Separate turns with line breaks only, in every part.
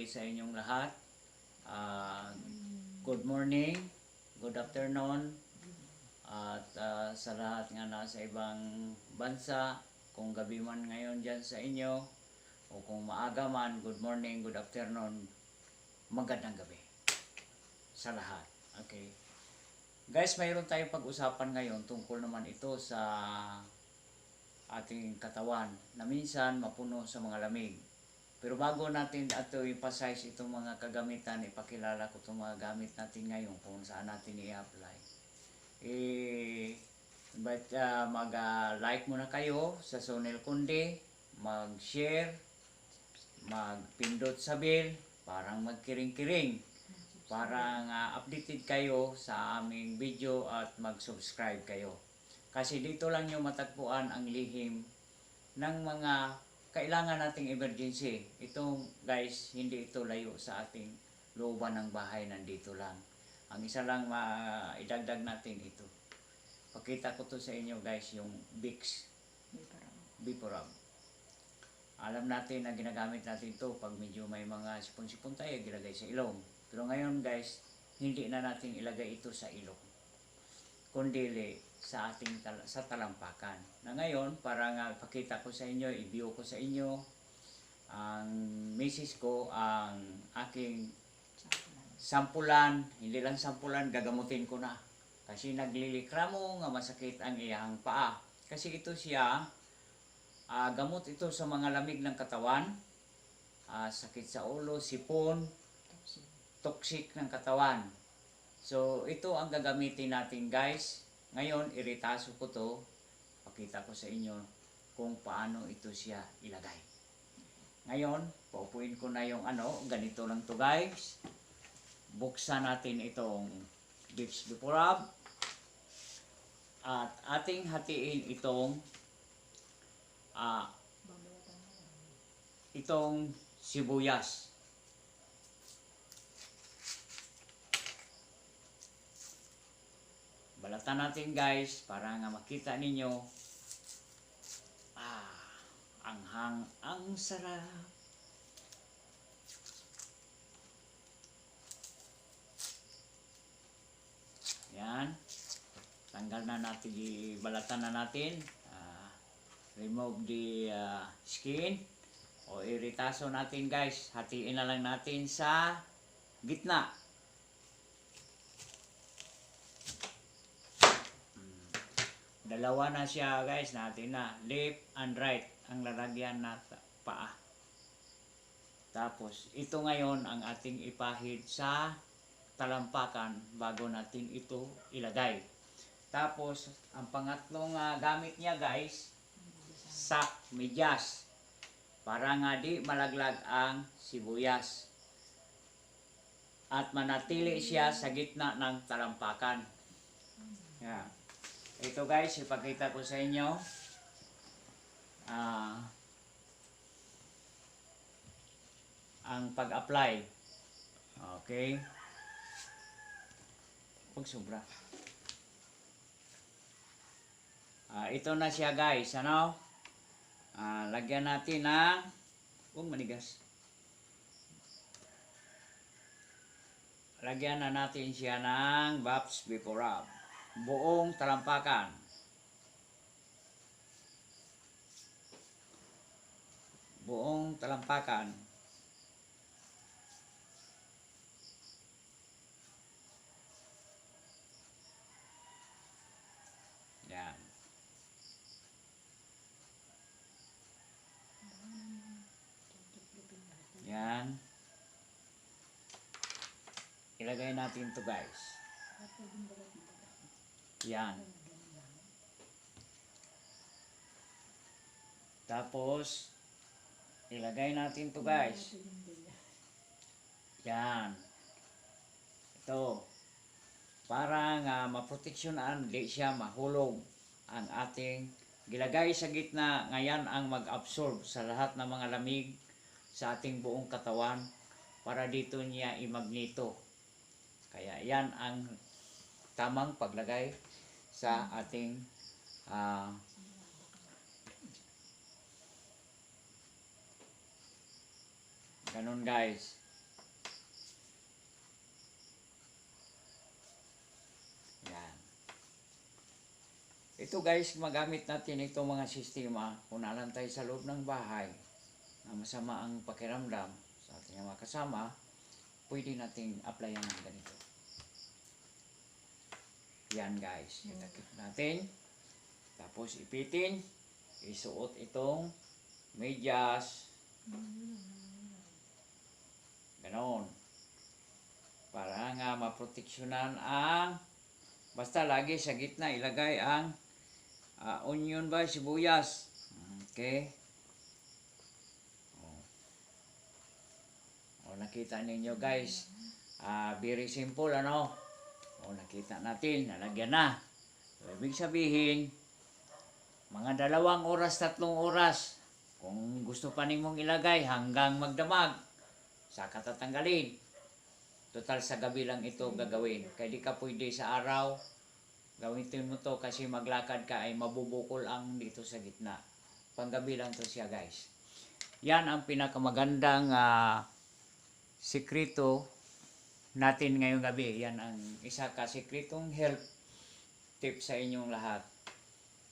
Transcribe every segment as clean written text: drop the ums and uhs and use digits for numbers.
gabi sa inyong lahat. Ah, Good morning, good afternoon, at sa lahat nga nasa ibang bansa, kung gabi man ngayon dyan sa inyo, o kung maaga man, good morning, good afternoon, magandang gabi sa lahat. Okay. Guys, mayroon tayong pag-usapan ngayon tungkol naman ito sa ating katawan na minsan mapuno sa mga lamig. Pero bago natin ito i-emphasize itong mga kagamitan, ipakilala ko itong mga gamit natin ngayon kung saan natin i-apply. Mag-like muna kayo sa Sonel Kundi, mag-share, mag-pindot sa bell, parang magkiring-kiring, parang updated kayo sa aming video at mag-subscribe kayo. Kasi dito lang nyo matagpuan ang lihim ng mga kailangan nating emergency. Ito guys, hindi ito layo sa ating looban ng bahay, nandito lang. Ang isa lang idagdag natin ito. Pakita ko to sa inyo guys, yung Vicks Vaporub. Alam natin na ginagamit natin to pag medyo may mga sipon-sipon tayo, gilagay sa ilong. Pero ngayon guys, hindi na natin ilagay ito sa ilong, kundi sa ating sa talampakan. Na ngayon, para nga pakita ko sa inyo, i-view ko sa inyo ang misis ko, ang aking sampulan, hindi lang sampulan, gagamutin ko na. Kasi naglilikramo nga masakit ang iyang paa. Kasi ito siya, gamot ito sa mga lamig ng katawan, sakit sa ulo, sipon, toxic ng katawan. So, ito ang gagamitin natin guys. Ngayon, iritaso ko to. Pakita ko sa inyo kung paano ito siya ilagay. Ngayon, paupuin ko na yung ganito lang to guys. Buksan natin itong Vicks Vaporub. At ating hatiin itong sibuyas. Balatan natin guys para nga makita ninyo. Anghang, ang sarap. Yan. Tanggal na natin, balatan na natin. Remove the skin. O iritaso natin guys. Hatiin na lang natin sa gitna. Dalawa na siya guys, natin na left and right ang lalagyan na paa. Tapos ito ngayon ang ating ipahid sa talampakan bago natin ito ilagay. Tapos ang pangatlong gamit niya guys, sak medyas, para nga di malaglag ang sibuyas at manatili siya sa gitna ng talampakan. Yan. Ito guys, ipakita ko sa inyo. Ang pag-apply. Okay. Huwag sobra. Ito na siya guys. Lagyan natin ng huwag manigas. Lagyan na natin siya ng Vicks Vaporub. Buong talampakan. Buong talampakan. Yan. Yan. Ilagay natin to guys. Yan. Tapos ilagay natin to guys. Yan. Ito. Para nga maproteksyonan, di siya mahulog ang ating gilagay sa gitna. Ngayon ang mag-absorb sa lahat ng mga lamig sa ating buong katawan para dito niya imagnito. Kaya yan ang tamang paglagay sa ating ganun guys. Ito guys, magamit natin itong mga sistema kung nalang tayo sa loob ng bahay na masama ang pakiramdam sa ating mga kasama, pwede nating applyan ng ganito. Yan guys, itakip natin. Tapos ipitin, isuot itong medyas. Ganon. Para nga maproteksyonan ang, basta lagi sa gitna ilagay ang onion ba, sibuyas. Okay. Nakita ninyo guys. Very simple ano. Nakita natin, nalagyan na. So, ibig sabihin, mga 2 oras, 3 oras. Kung gusto pa nimong ilagay hanggang magdamag, saka tatanggalin. Total sa gabi lang ito gagawin. Kaya di ka pwede sa araw. Gawin mo to kasi maglakad ka ay mabubukol ang dito sa gitna. Panggabi lang to siya guys. Yan ang pinakamagandang sikreto natin ngayong gabi. Yan ang isa ka sikretong health tip sa inyong lahat.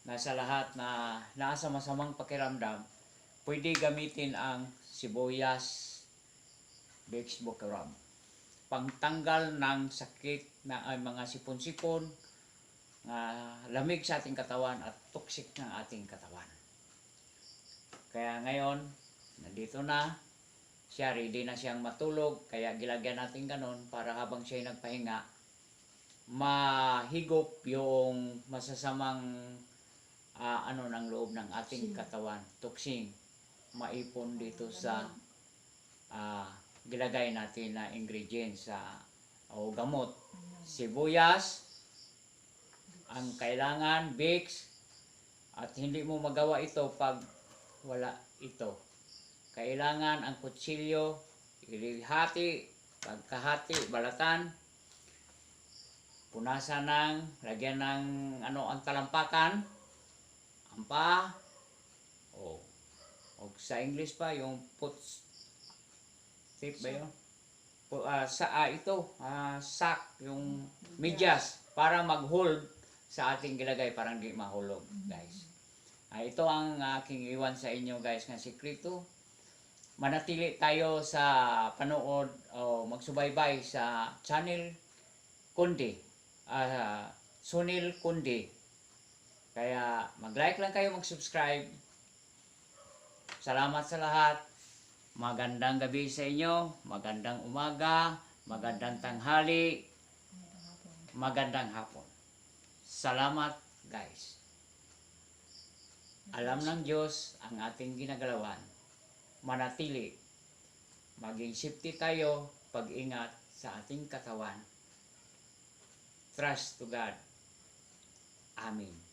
Nasa lahat na nasa masamang pakiramdam, pwede gamitin ang sibuyas Vicks Buckarub. Pangtanggal ng sakit na ay mga sipon-sipon, lamig sa ating katawan at toxic ng ating katawan. Kaya ngayon, nandito na siya, ready na siyang matulog, kaya gilagyan natin ganon para habang siya nagpahinga, mahigop yung masasamang ng loob ng ating katawan, toxin, maipon dito sa gilagay natin na ingredients o gamot. Sibuyas ang kailangan, Vicks, at hindi mo magawa ito pag wala ito. Kailangan ang kutsilyo, ilihati, pagkahati, balatan, punasan ng, lagyan ng ang talampakan, ampa, o sa English pa, yung tip ba yun? Sack, yung medyas, para mag-hold sa ating gilagay, parang di mahulog, guys. Ito ang aking iwan sa inyo, guys, na sikreto. Manatili tayo sa panood o magsubaybay sa channel Kundi, Sunil Kundi. Kaya mag-like lang kayo, mag-subscribe. Salamat sa lahat. Magandang gabi sa inyo, magandang umaga, magandang tanghali, magandang hapon. Salamat guys. Alam ng Diyos ang ating ginagalawan. Manatili, maging safety tayo, pag-ingat sa ating katawan. Trust to God. Amen.